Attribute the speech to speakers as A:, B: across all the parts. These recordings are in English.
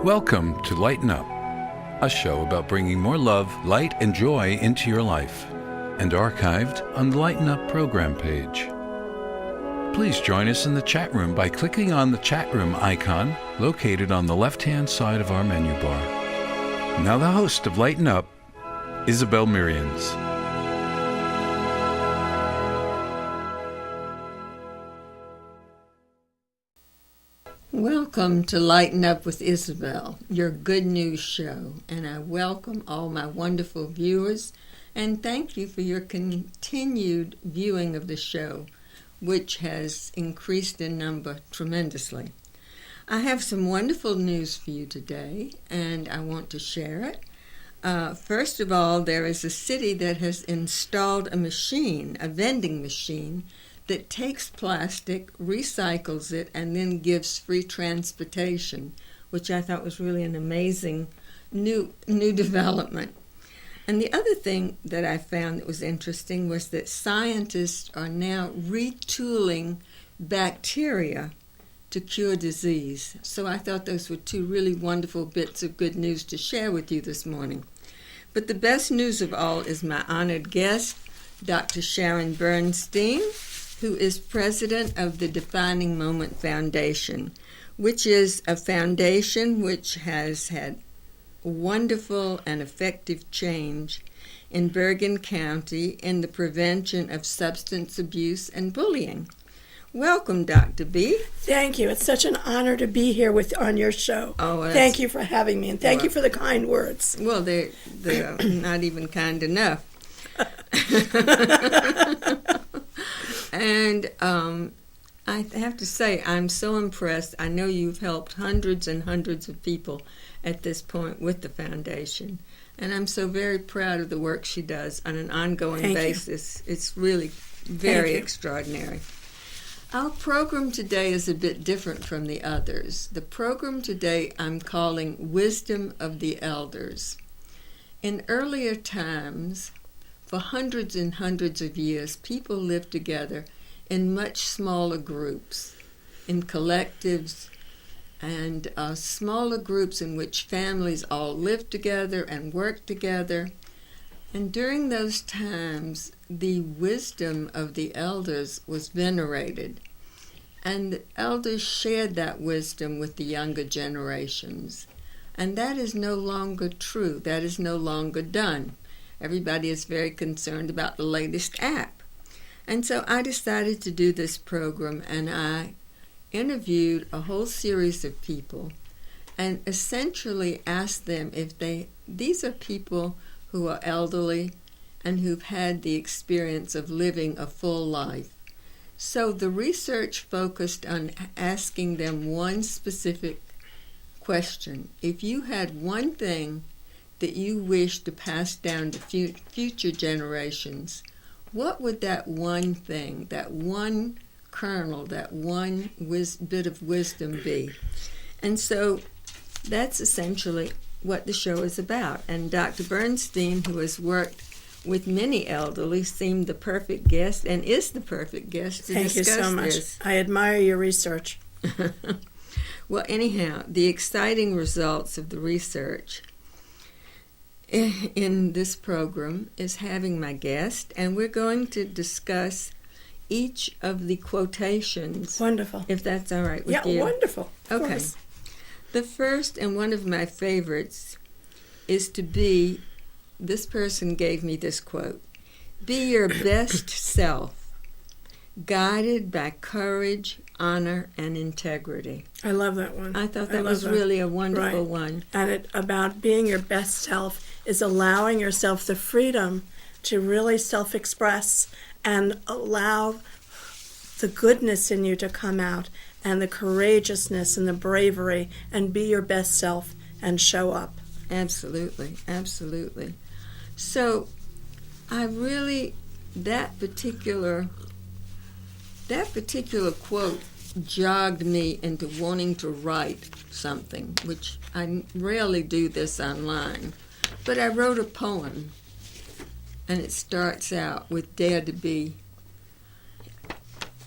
A: Welcome to Lighten Up, a show about bringing more love, light, and joy into your life, and archived on the Lighten Up program page. Please join us in the chat room by clicking on the chat room icon located on the left-hand side of our menu bar. Now the host of Lighten Up, Isabel Merians.
B: Welcome to Lighten Up with Isabel, your good news show, and I welcome all my wonderful viewers and thank you for your continued viewing of the show, which has increased in number tremendously. I have some wonderful news for you today, and I want to share it. First of all, there is a city that has installed a machine, a vending machine, that takes plastic, recycles it, and then gives free transportation, which I thought was really an amazing new development. And the other thing that I found that was interesting was that scientists are now retooling bacteria to cure disease. So I thought those were two really wonderful bits of good news to share with you this morning. But the best news of all is my honored guest, Dr. Sharon Bernstein, who is president of the Defining Moment Foundation, which is a foundation which has had wonderful and effective change in Bergen County in the prevention of substance abuse and bullying. Welcome, Dr. B.
C: Thank you. It's such an honor to be here on your show. Thank you for having me, and thank you for the kind words.
B: Well, they're not even kind enough. And I have to say, I'm so impressed. I know you've helped hundreds and hundreds of people at this point with the foundation. And I'm so very proud of the work she does on an ongoing basis. It's really very extraordinary. Our program today is a bit different from the others. The program today I'm calling Wisdom of the Elders. In earlier times, for hundreds and hundreds of years, people lived together in much smaller groups, in collectives, and smaller groups in which families all lived together and worked together. And during those times, the wisdom of the elders was venerated. And the elders shared that wisdom with the younger generations. And that is no longer true. That is no longer done. Everybody is very concerned about the latest app. And so I decided to do this program, and I interviewed a whole series of people and essentially asked them if these are people who are elderly and who've had the experience of living a full life. So the research focused on asking them one specific question. If you had one thing that you wish to pass down to future generations, what would that one thing, that one kernel, that one bit of wisdom be? And so that's essentially what the show is about. And Dr. Bernstein, who has worked with many elderly, seemed the perfect guest and is the perfect guest to discuss this. Thank you so much.
C: I admire your research.
B: Well, anyhow, the exciting results of the research in this program is having my guest, and we're going to discuss each of the quotations.
C: Wonderful.
B: If that's all right with you.
C: Yeah, wonderful.
B: Okay. The first and one of my favorites is to be, this person gave me this quote, "Be your best self, guided by courage, honor, and integrity."
C: I love that one.
B: I thought that was really a wonderful one.
C: And about being your best self is allowing yourself the freedom to really self-express and allow the goodness in you to come out and the courageousness and the bravery and be your best self and show up.
B: Absolutely, absolutely. So I really, that particular quote jogged me into wanting to write something, which I rarely do this online. But I wrote a poem, and it starts out with "Dare to be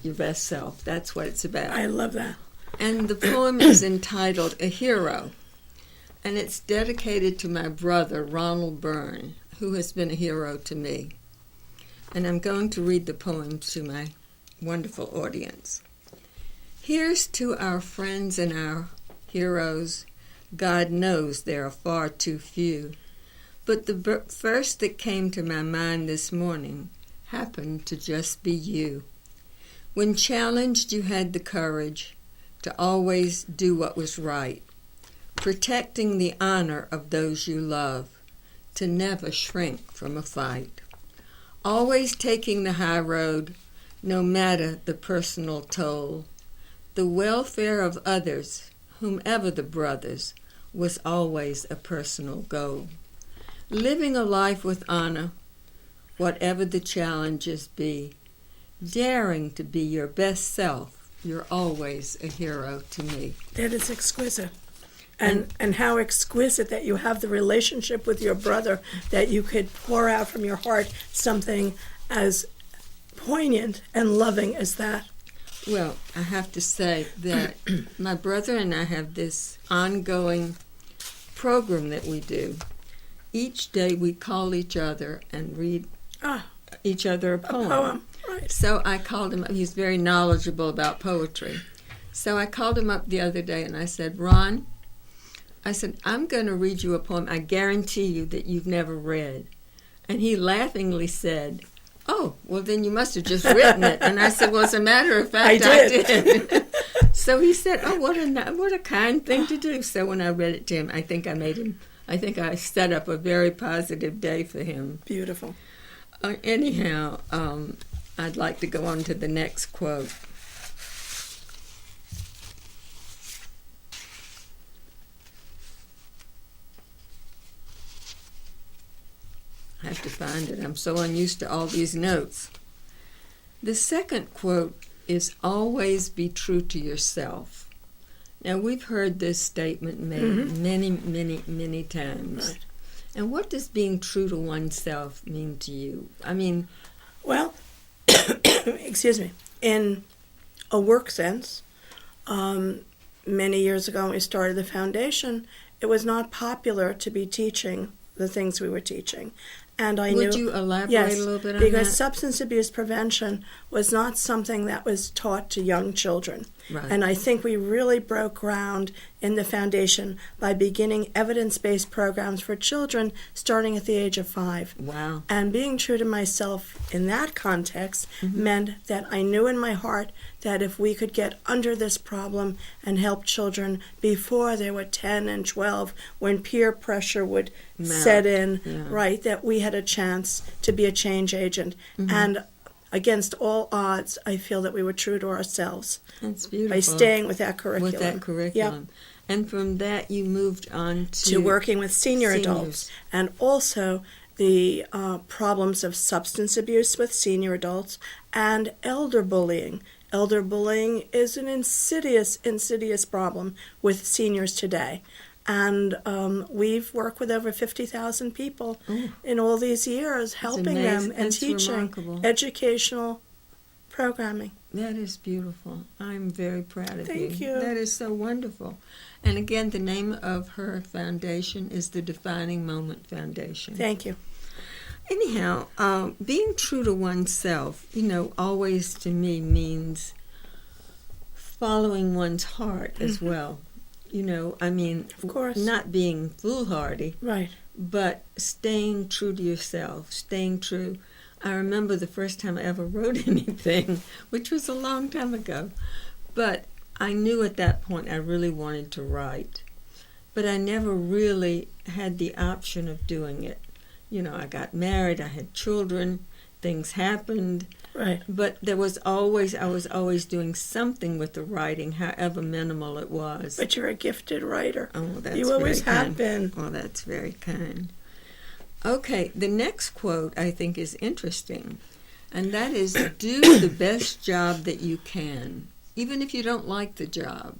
B: your best self." That's what it's about.
C: I love that.
B: And the poem is entitled "A Hero." and it's dedicated to my brother, Ronald Byrne, who has been a hero to me. And I'm going to read the poem to my wonderful audience. Here's to our friends and our heroes. God knows there are far too few. But the first that came to my mind this morning happened to just be you. When challenged, you had the courage to always do what was right, protecting the honor of those you love, to never shrink from a fight. Always taking the high road, no matter the personal toll. The welfare of others, whomever the brothers, was always a personal goal. Living a life with honor, whatever the challenges be. Daring to be your best self, you're always a hero to me.
C: That is exquisite. And how exquisite that you have the relationship with your brother, that you could pour out from your heart something as poignant and loving as that.
B: Well, I have to say that my brother and I have this ongoing program that we do. Each day we call each other and read each other a poem.
C: Right.
B: So I called him up. He's very knowledgeable about poetry. So I called him up the other day and I said, Ron, I said, I'm going to read you a poem I guarantee you that you've never read. And he laughingly said, oh, well, then you must have just written it. And I said, well, as a matter of fact, I did. So he said, oh, what a kind thing to do. So when I read it to him, I think I set up a very positive day for him.
C: Beautiful.
B: Anyhow, I'd like to go on to the next quote. I have to find it. I'm so unused to all these notes. The second quote is always be true to yourself. Now, we've heard this statement made many times.
C: Right.
B: And what does being true to oneself mean to you? I mean...
C: Well, excuse me, in a work sense, many years ago when we started the foundation, it was not popular to be teaching the things we were teaching. And I
B: Would you elaborate
C: yes,
B: a little bit on
C: because
B: that?
C: substance abuse prevention was not something that was taught to young children.
B: Right.
C: And I think we really broke ground in the foundation by beginning evidence-based programs for children starting at the age of 5.
B: Wow.
C: And being true to myself in that context meant that I knew in my heart that if we could get under this problem and help children before they were 10 and 12, when peer pressure would set in, right, that we had a chance to be a change agent. And against all odds, I feel that we were true to ourselves.
B: That's beautiful.
C: By staying with that curriculum.
B: With that curriculum.
C: Yep.
B: And from that, you moved on to
C: working with senior adults. And also the problems of substance abuse with senior adults and elder bullying. Elder bullying is an insidious problem with seniors today. And we've worked with over 50,000 people in all these years, helping them and teaching
B: remarkable.
C: Educational programming.
B: That is beautiful. I'm very proud of you.
C: Thank you.
B: That is so wonderful. And again, the name of her foundation is the Defining Moment Foundation.
C: Thank you.
B: Anyhow, being true to oneself, always to me means following one's heart as well.
C: Of course.
B: Not being foolhardy,
C: Right.
B: but staying true to yourself, staying true. I remember the first time I ever wrote anything, which was a long time ago, but I knew at that point I really wanted to write, but I never really had the option of doing it. I got married, I had children, things happened.
C: Right.
B: But I was always doing something with the writing, however minimal it was.
C: But you're a gifted writer.
B: Oh, that's
C: you always
B: very kind.
C: have been.
B: Oh, that's very kind. Okay, the next quote I think is interesting, and that is, do the best job that you can, even if you don't like the job.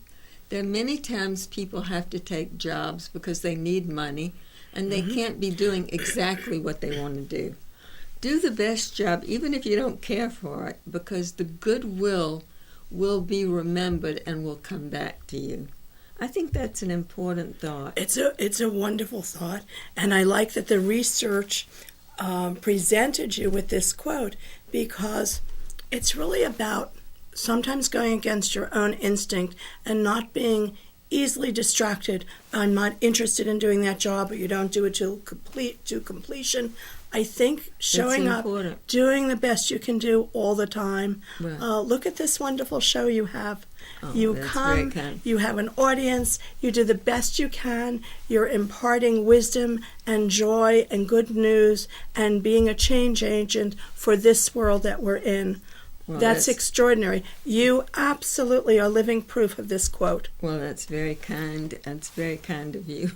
B: There are many times people have to take jobs because they need money, and they can't be doing exactly what they want to do. Do the best job, even if you don't care for it, because the goodwill will be remembered and will come back to you. I think that's an important thought.
C: It's a wonderful thought, and I like that the research presented you with this quote, because it's really about sometimes going against your own instinct and not being easily distracted. I'm not interested in doing that job, or you don't do it to completion. I think showing up, doing the best you can do all the time.
B: Right.
C: Look at this wonderful show you have.
B: Oh,
C: You
B: that's
C: come,
B: very kind.
C: you have an audience, you do the best you can, you're imparting wisdom and joy and good news and being a change agent for this world that we're in.
B: Well,
C: that's extraordinary. You absolutely are living proof of this quote.
B: Well, that's very kind. That's very kind of you.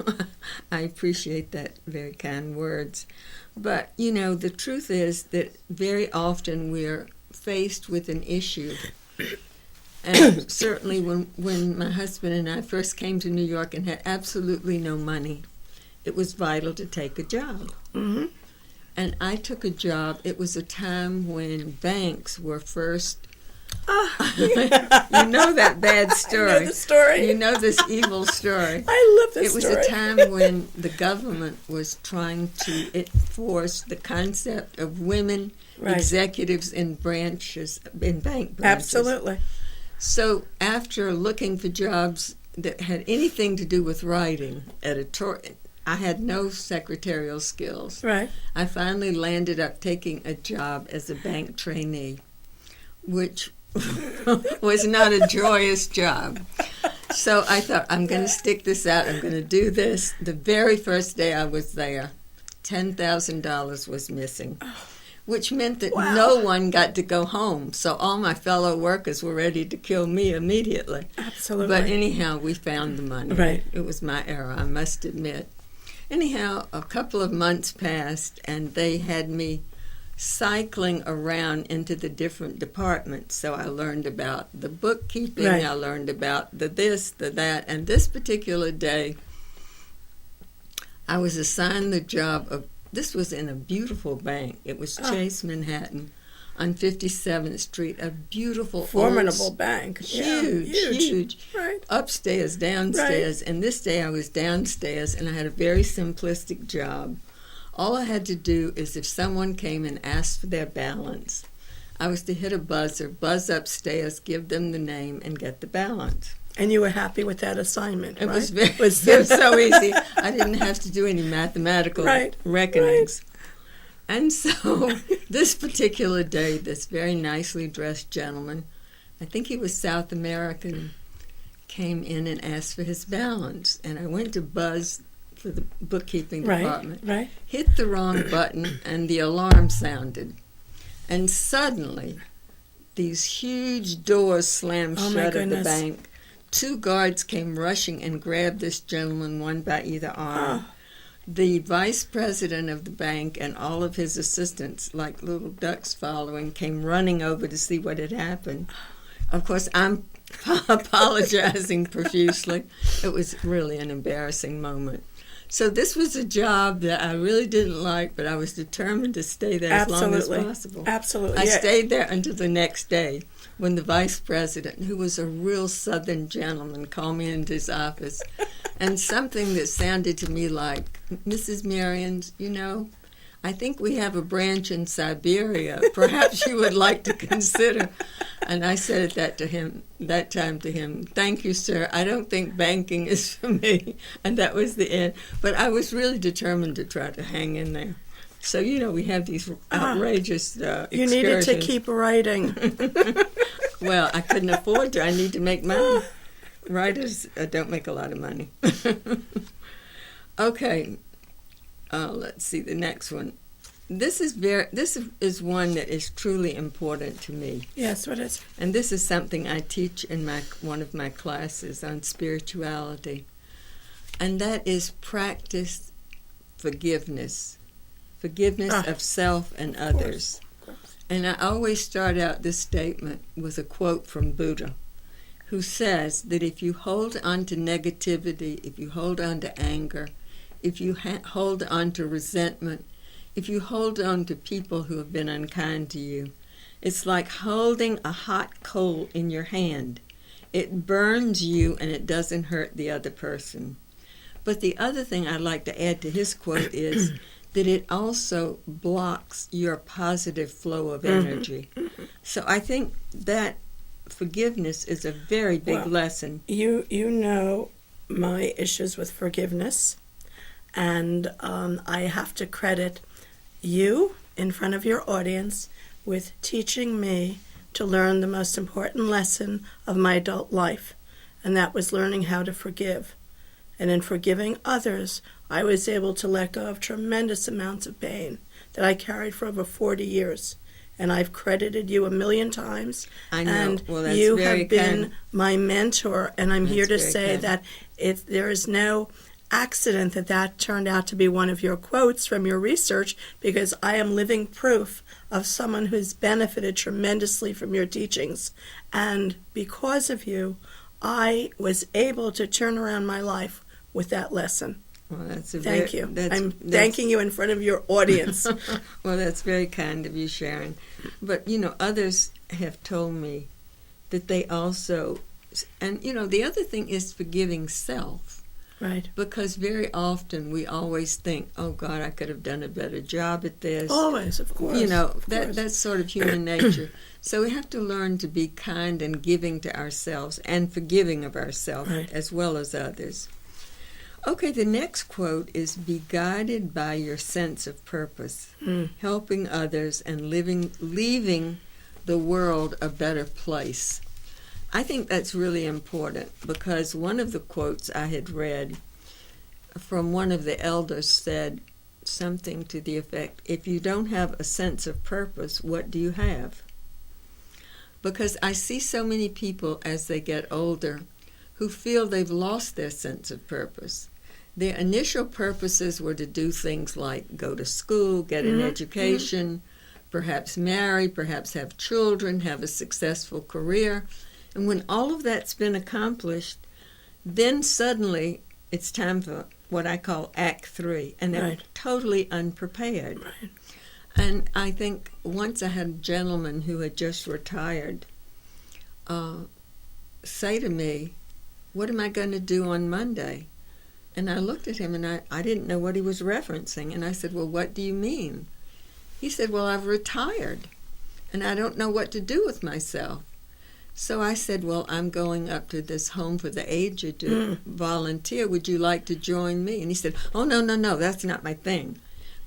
B: I appreciate that very kind words. But, you know, the truth is that very often we're faced with an issue. And certainly when my husband and I first came to New York and had absolutely no money, it was vital to take a job.
C: Mm-hmm.
B: And I took a job. It was a time when banks were first. You know that bad story.
C: I know the story.
B: You know this evil story.
C: I love this
B: story. It was a time when the government was trying to enforce the concept of women executives in bank branches.
C: Absolutely.
B: So after looking for jobs that had anything to do with writing, editorial, I had no secretarial skills.
C: Right.
B: I finally landed up taking a job as a bank trainee, which was not a joyous job. So I thought, I'm going to stick this out. I'm going to do this. The very first day I was there, $10,000 was missing, which meant that no one got to go home. So all my fellow workers were ready to kill me immediately.
C: Absolutely.
B: But anyhow, we found the money.
C: Right.
B: It was my error, I must admit. Anyhow, a couple of months passed, and they had me cycling around into the different departments. So I learned about the bookkeeping, I learned about the this, the that, and this particular day, I was assigned the job of, this was in a beautiful bank. It was Chase Manhattan on 57th Street, a beautiful,
C: formidable bank.
B: Huge.
C: Right.
B: Upstairs, downstairs. And this day I was downstairs, and I had a very simplistic job. All I had to do is if someone came and asked for their balance, I was to hit a buzzer, buzz upstairs, give them the name, and get the balance.
C: And you were happy with that assignment,
B: It
C: right?
B: was it was so easy. I didn't have to do any mathematical reckonings.
C: Right.
B: And so this particular day, this very nicely dressed gentleman, I think he was South American, came in and asked for his balance. And I went to buzz for the bookkeeping department, hit the wrong button, and the alarm sounded. And suddenly, these huge doors slammed shut at the bank. 2 guards came rushing and grabbed this gentleman, one by either arm. The vice president of the bank and all of his assistants, like little ducks following, came running over to see what had happened. Of course, I'm apologizing profusely. It was really an embarrassing moment. So this was a job that I really didn't like, but I was determined to stay there as long as possible.
C: Absolutely.
B: I stayed there until the next day when the vice president, who was a real Southern gentleman, called me into his office. And something that sounded to me like, Mrs. Merians, you know, I think we have a branch in Siberia. Perhaps you would like to consider. And I said that time to him, thank you, sir. I don't think banking is for me. And that was the end. But I was really determined to try to hang in there. So, you know, we have these outrageous excursions.
C: You needed to keep writing.
B: Well, I couldn't afford to. I need to make money. Writers don't make a lot of money. Okay. Let's see the next one. This is one that is truly important to me.
C: Yes, what is?
B: And this is something I teach in one of my classes on spirituality. And that is practice forgiveness. Forgiveness of self and others.
C: Of course.
B: And I always start out this statement with a quote from Buddha, who says that if you hold on to negativity, if you hold on to anger, if you hold on to resentment, if you hold on to people who have been unkind to you, it's like holding a hot coal in your hand. It burns you and it doesn't hurt the other person. But the other thing I'd like to add to his quote is that it also blocks your positive flow of energy. So I think that forgiveness is a very big lesson.
C: You know my issues with forgiveness, and I have to credit you in front of your audience with teaching me to learn the most important lesson of my adult life, and that was learning how to forgive. And in forgiving others, I was able to let go of tremendous amounts of pain that I carried for over 40 years. And I've credited you 1,000,000 times.
B: I know.
C: And
B: Well, that's
C: you
B: very
C: have been
B: kind.
C: my mentor. And I'm here to
B: That's very
C: say
B: kind.
C: that there is no accident that turned out to be one of your quotes from your research, because I am living proof of someone who's benefited tremendously from your teachings. And because of you, I was able to turn around my life with that lesson.
B: Well,
C: Thank you. I'm thanking you in front of your audience.
B: Well, that's very kind of you, Sharon. But, others have told me that they also, and, the other thing is forgiving self.
C: Right.
B: Because very often we always think, oh, God, I could have done a better job at this.
C: Always, of course.
B: That's sort of human nature. So we have to learn to be kind and giving to ourselves and forgiving of ourselves as well as others. Okay, the next quote is, be guided by your sense of purpose, helping others and leaving the world a better place. I think that's really important, because one of the quotes I had read from one of the elders said something to the effect, if you don't have a sense of purpose, what do you have? Because I see so many people as they get older who feel they've lost their sense of purpose. Their initial purposes were to do things like go to school, get an education, perhaps marry, perhaps have children, have a successful career. And when all of that's been accomplished, then suddenly it's time for what I call Act 3, and they're totally unprepared.
C: Right.
B: And I think once I had a gentleman who had just retired say to me, what am I going to do on Monday? And I looked at him, and I didn't know what he was referencing. And I said, well, what do you mean? He said, well, I've retired, and I don't know what to do with myself. So I said, well, I'm going up to this home for the aged to volunteer. Would you like to join me? And he said, oh, no, that's not my thing.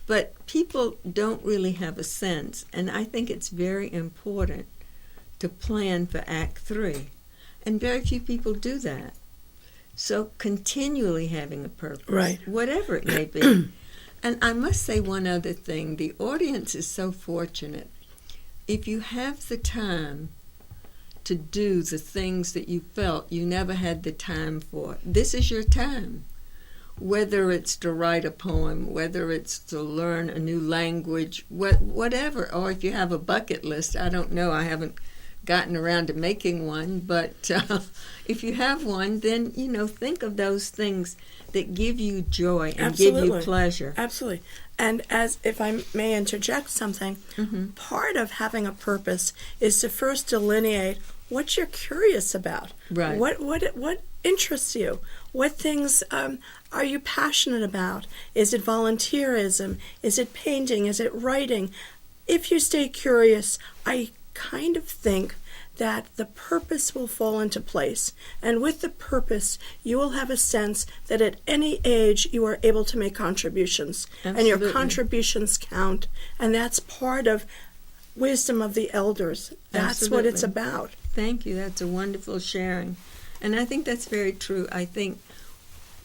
B: But people don't really have a sense, and I think it's very important to plan for Act 3. And very few people do that. So continually having a purpose, whatever it may be. And I must say one other thing. The audience is so fortunate. If you have the time to do the things that you felt you never had the time for, this is your time. Whether it's to write a poem, whether it's to learn a new language, whatever. Or if you have a bucket list, I don't know, I haven't gotten around to making one, but if you have one, then, think of those things that give you joy and give you pleasure.
C: Absolutely. And as if I may interject something, part of having a purpose is to first delineate what you're curious about.
B: Right.
C: What interests you? What things are you passionate about? Is it volunteerism? Is it painting? Is it writing? If you stay curious, I kind of think that the purpose will fall into place. And with the purpose, you will have a sense that at any age you are able to make contributions.
B: Absolutely.
C: And your contributions count. And that's part of wisdom of the elders. That's what it's about.
B: Thank you. That's a wonderful sharing. And I think that's very true. I think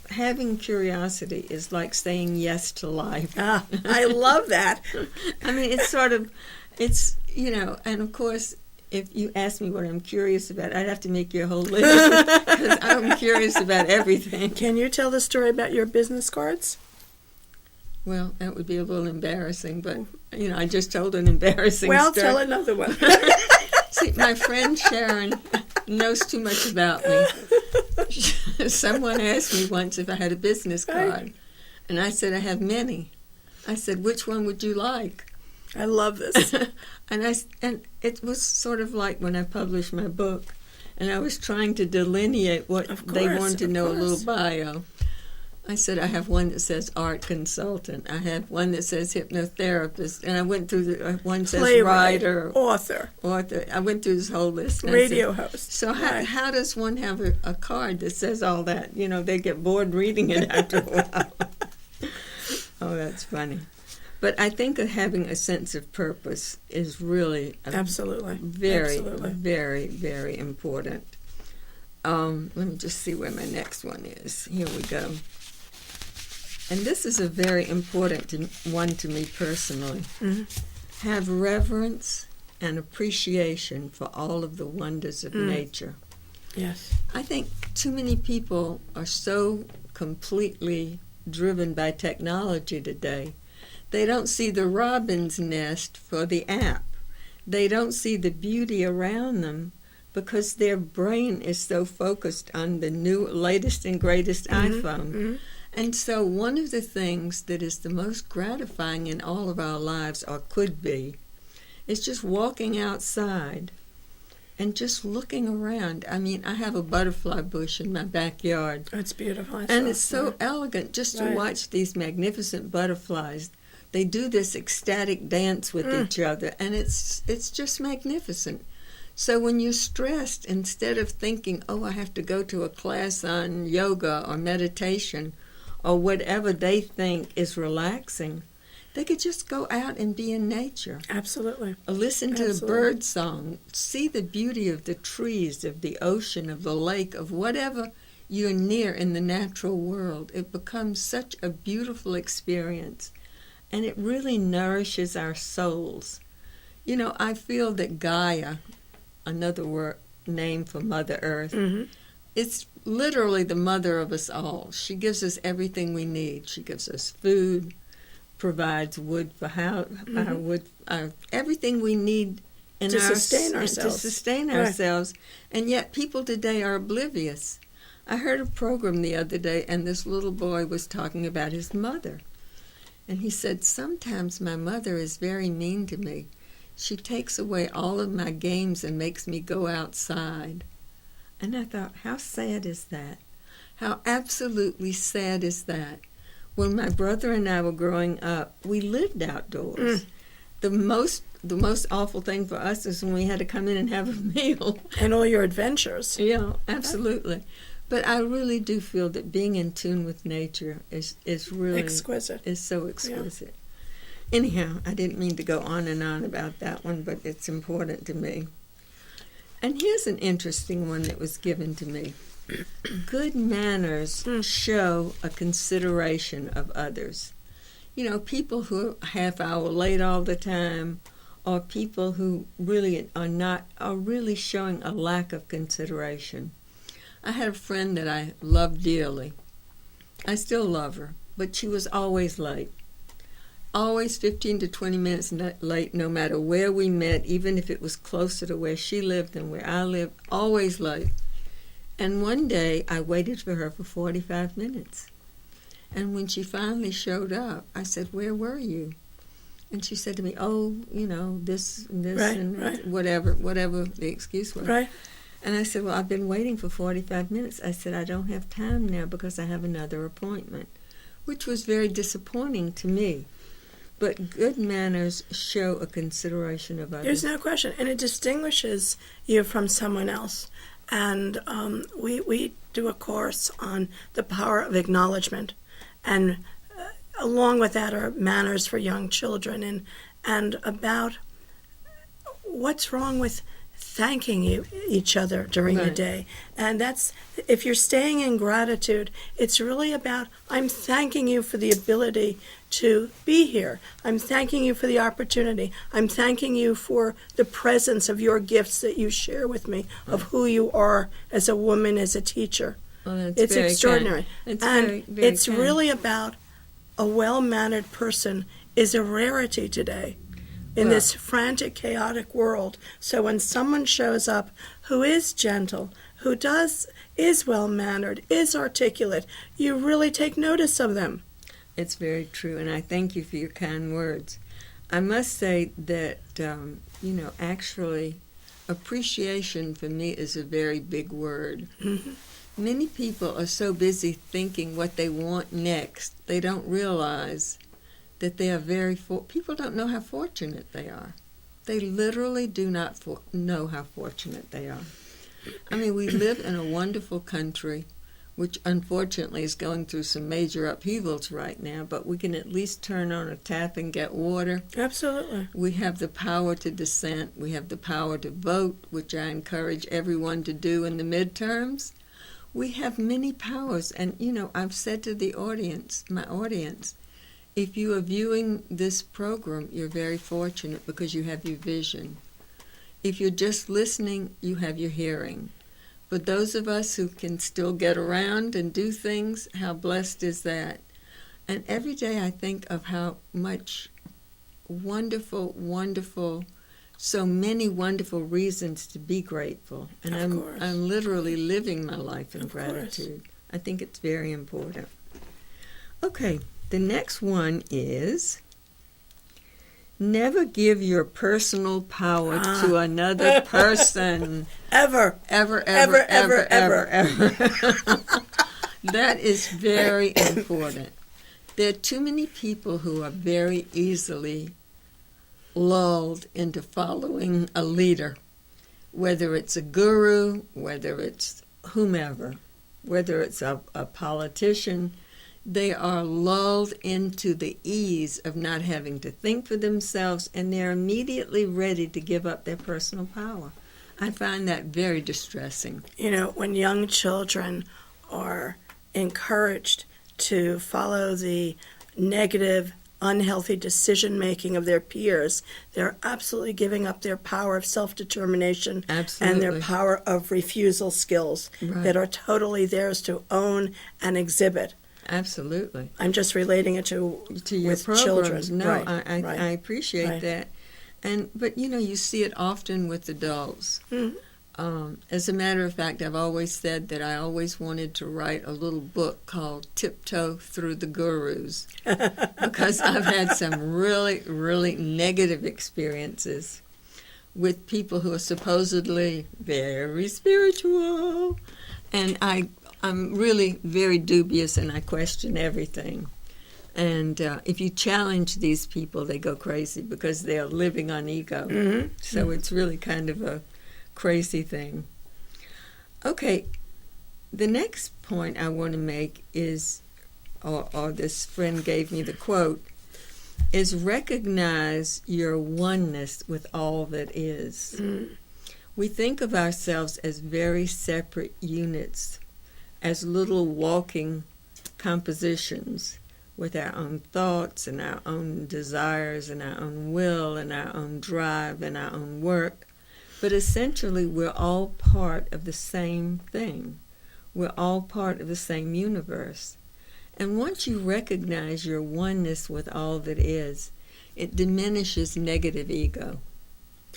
B: having curiosity is like saying yes to life.
C: Ah, I love that.
B: I mean, and of course, if you ask me what I'm curious about, I'd have to make you a whole list, because I'm curious about everything.
C: Can you tell the story about your business cards?
B: Well, that would be a little embarrassing, but, I just told an embarrassing story.
C: Well, tell another one.
B: See, my friend Sharon knows too much about me. Someone asked me once if I had a business card, and I said, I have many. I said, which one would you like?
C: I love this.
B: And it was sort of like when I published my book, And I was trying to delineate what they wanted to know, a little bio. I said, I have one that says art consultant. I have one that says hypnotherapist. And I went through one says writer.
C: Author.
B: I went through this whole list.
C: Radio host.
B: So how does one have a card that says all that? You know, they get bored reading it after a while. Oh, that's funny. But I think that having a sense of purpose is really very, very important. Let me just see where my next one is. Here we go. And this is a very important one to me personally. Mm-hmm. Have reverence and appreciation for all of the wonders of nature.
C: Yes.
B: I think too many people are so completely driven by technology today. They don't see the robin's nest for the app. They don't see the beauty around them because their brain is so focused on the latest and greatest iPhone. Mm-hmm. And so one of the things that is the most gratifying in all of our lives, or could be, is just walking outside and just looking around. I mean, I have a butterfly bush in my backyard.
C: It's beautiful.
B: And it's so elegant just to watch these magnificent butterflies. They do this ecstatic dance with each other, and it's just magnificent. So when you're stressed, instead of thinking, oh, I have to go to a class on yoga or meditation or whatever they think is relaxing, they could just go out and be in nature.
C: Absolutely.
B: Listen to the bird song, see the beauty of the trees, of the ocean, of the lake, of whatever you're near in the natural world. It becomes such a beautiful experience, and it really nourishes our souls. You know, I feel that Gaia, another name for Mother Earth, it's literally the mother of us all. She gives us everything we need. She gives us food, provides wood for everything we need
C: to sustain
B: ourselves. And yet people today are oblivious. I heard a program the other day, and this little boy was talking about his mother. And he said, sometimes my mother is very mean to me. She takes away all of my games and makes me go outside. And I thought, how sad is that? How absolutely sad is that? When my brother and I were growing up, we lived outdoors. The most awful thing for us is when we had to come in and have a meal.
C: And all your adventures.
B: Yeah, absolutely. But I really do feel that being in tune with nature is really
C: exquisite.
B: Is so exquisite. Yeah. Anyhow, I didn't mean to go on and on about that one, but it's important to me. And here's an interesting one that was given to me. Good manners show a consideration of others. You know, people who are half hour late all the time, or people who really are really showing a lack of consideration. I had a friend that I loved dearly. I still love her, but she was always late. Always 15 to 20 minutes late, no matter where we met, even if it was closer to where she lived than where I lived, always late. And one day, I waited for her for 45 minutes. And when she finally showed up, I said, where were you? And she said to me, oh, you know, this and this and whatever the excuse was.
C: Right.
B: And I said, well, I've been waiting for 45 minutes. I said, I don't have time now because I have another appointment, which was very disappointing to me. But good manners show a consideration of others.
C: There's no question. And it distinguishes you from someone else. And we do a course on the power of acknowledgement. And along with that are manners for young children and about what's wrong with thanking each other during the day. And that's, if you're staying in gratitude, it's really about, I'm thanking you for the ability to be here. I'm thanking you for the opportunity. I'm thanking you for the presence of your gifts that you share with me, of who you are as a woman, as a teacher.
B: Well,
C: it's extraordinary.
B: It's
C: and
B: very
C: it's kind. Really about a well-mannered person is a rarity today in this frantic, chaotic world. So when someone shows up who is gentle, who is well-mannered, is articulate, you really take notice of them.
B: It's very true, and I thank you for your kind words. I must say that, actually, appreciation for me is a very big word.
C: Mhm.
B: Many people are so busy thinking what they want next, they don't realize that they are people don't know how fortunate they are. They literally do not know how fortunate they are. I mean, we live in a wonderful country, which unfortunately is going through some major upheavals right now, but we can at least turn on a tap and get water.
C: Absolutely.
B: We have the power to dissent. We have the power to vote, which I encourage everyone to do in the midterms. We have many powers, and, I've said to the audience, my audience, if you are viewing this program, you're very fortunate because you have your vision. If you're just listening, you have your hearing. But those of us who can still get around and do things, how blessed is that? And every day I think of how much wonderful, so many wonderful reasons to be grateful. And I'm literally living my life in gratitude. I think it's very important. Okay, the next one is never give your personal power to another person.
C: Ever.
B: Ever. That is very important. There are too many people who are very easily lulled into following a leader, whether it's a guru, whether it's whomever, whether it's a politician. They are lulled into the ease of not having to think for themselves, and they're immediately ready to give up their personal power. I find that very distressing.
C: When young children are encouraged to follow the negative, unhealthy decision-making of their peers, they're absolutely giving up their power of self-determination and their power of refusal skills that are totally theirs to own and exhibit.
B: Absolutely.
C: I'm just relating it to
B: your
C: with
B: programs.
C: children.
B: No,
C: Right.
B: I appreciate that. But you see it often with adults.
C: Mm-hmm.
B: As a matter of fact, I've always said that I always wanted to write a little book called Tiptoe Through the Gurus because I've had some really, really negative experiences with people who are supposedly very spiritual. And I'm really very dubious, and I question everything. And if you challenge these people, they go crazy because they're living on ego.
C: Mm-hmm.
B: So it's really kind of a crazy thing. Okay, the next point I want to make is, or this friend gave me the quote, is recognize your oneness with all that is.
C: Mm.
B: We think of ourselves as very separate units, as little walking compositions with our own thoughts and our own desires and our own will and our own drive and our own work. But essentially, we're all part of the same thing. We're all part of the same universe. And once you recognize your oneness with all that is, it diminishes negative ego.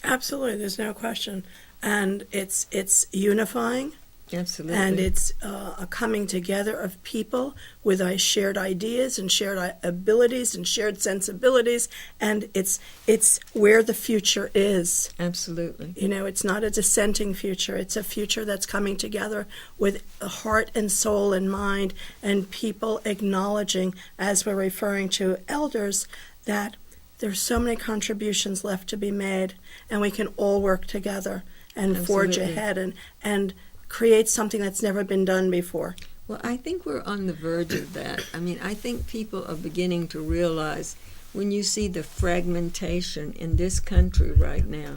C: Absolutely, there's no question. And it's unifying.
B: Absolutely.
C: And it's a coming together of people with shared ideas and shared abilities and shared sensibilities, and it's where the future is.
B: Absolutely.
C: It's not a dissenting future. It's a future that's coming together with heart and soul and mind, and people acknowledging, as we're referring to elders, that there's so many contributions left to be made, and we can all work together and forge ahead and create something that's never been done before.
B: Well, I think we're on the verge of that. I mean, I think people are beginning to realize when you see the fragmentation in this country right now,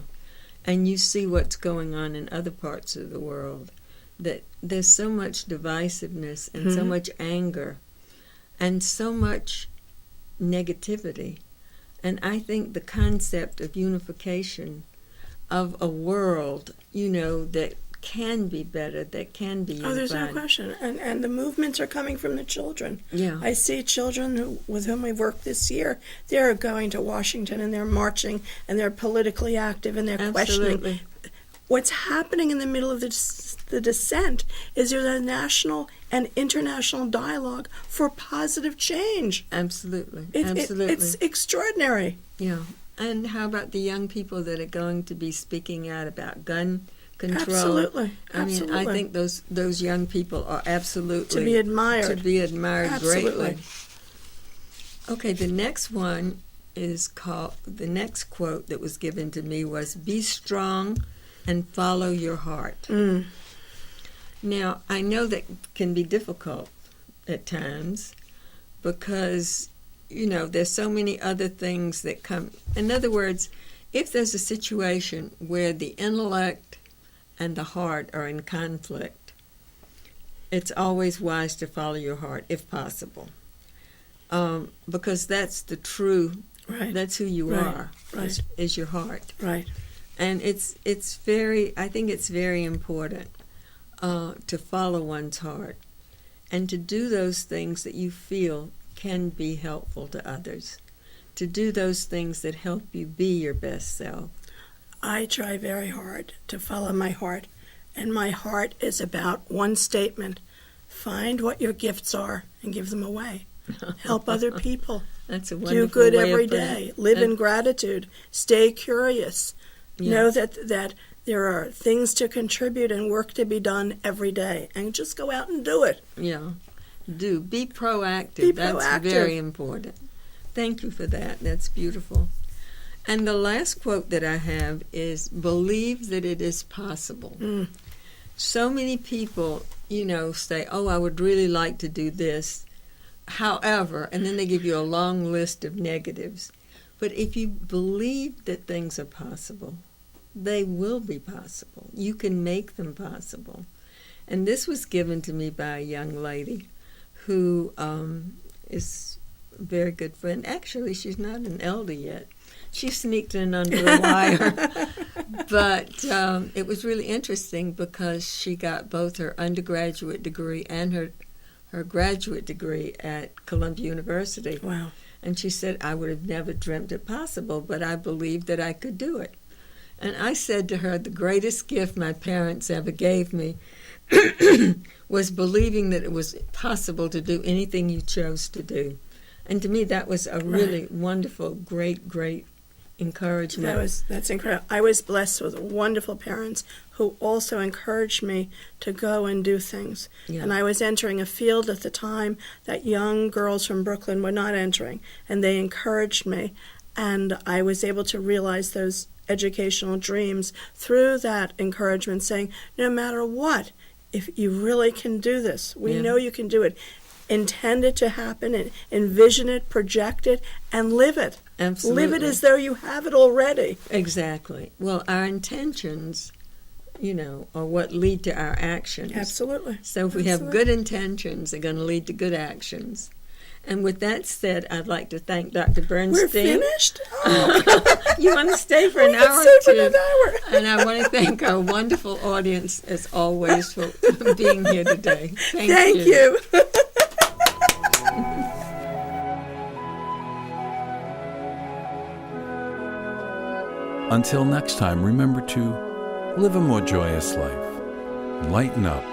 B: and you see what's going on in other parts of the world, that there's so much divisiveness and so much anger and so much negativity. And I think the concept of unification of a world, that can be better, that can be unified.
C: Oh, there's no question. And the movements are coming from the children.
B: Yeah.
C: I see children with whom we've worked this year, they're going to Washington and they're marching and they're politically active and they're questioning. What's happening in the middle of the dissent is there's a national and international dialogue for positive change.
B: Absolutely.
C: It's extraordinary.
B: Yeah. And how about the young people that are going to be speaking out about gun control?
C: Absolutely.
B: I mean, I think those young people are absolutely
C: to be admired.
B: Greatly.
C: Absolutely.
B: Okay, the next one is called, the next quote that was given to me was, "Be strong and follow your heart."
C: Mm.
B: Now, I know that can be difficult at times because, there's so many other things that come. In other words, if there's a situation where the intellect and the heart are in conflict, it's always wise to follow your heart if possible. Because that's the true,
C: Right.
B: that's who you
C: Right.
B: are,
C: Right.
B: is your heart.
C: Right.
B: And I think it's very important to follow one's heart and to do those things that you feel can be helpful to others, to do those things that help you be your best self.
C: I try very hard to follow my heart, and my heart is about one statement: find what your gifts are and give them away. Help other people.
B: That's a wonderful
C: Do good
B: way
C: every
B: of putting
C: day.
B: it.
C: Live in gratitude. Stay curious.
B: Yeah.
C: Know that there are things to contribute and work to be done every day, and just go out and do it.
B: Yeah. Be proactive.
C: Be
B: That's
C: proactive.
B: very important. Thank you for that. That's beautiful. And the last quote that I have is, "Believe that it is possible."
C: Mm.
B: So many people, say, "Oh, I would really like to do this. However," and then they give you a long list of negatives. But if you believe that things are possible, they will be possible. You can make them possible. And this was given to me by a young lady who is a very good friend. Actually, she's not an elder yet. She sneaked in under the wire. But it was really interesting because she got both her undergraduate degree and her graduate degree at Columbia University.
C: Wow.
B: And she said, "I would have never dreamt it possible, but I believed that I could do it." And I said to her, the greatest gift my parents ever gave me was believing that it was possible to do anything you chose to do. And to me, that was a really wonderful, great encouragement.
C: That's incredible. I was blessed with wonderful parents who also encouraged me to go and do things.
B: Yeah.
C: And I was entering a field at the time that young girls from Brooklyn were not entering, and they encouraged me, and I was able to realize those educational dreams through that encouragement, saying, no matter what, if you really can do this, we know you can do it. Intend it to happen, and envision it, project it, and live it.
B: Absolutely.
C: Live it as though you have it already.
B: Exactly. Well, our intentions, are what lead to our actions.
C: Absolutely.
B: So if we have good intentions, they're going to lead to good actions. And with that said, I'd like to thank Dr. Bernstein.
C: We're finished? Oh.
B: You want to stay for an
C: We
B: hour
C: can
B: or
C: stay for
B: two?
C: an hour.
B: And I want to thank our wonderful audience, as always, for being here today.
C: Thank you.
A: Until next time, remember to live a more joyous life. Lighten up.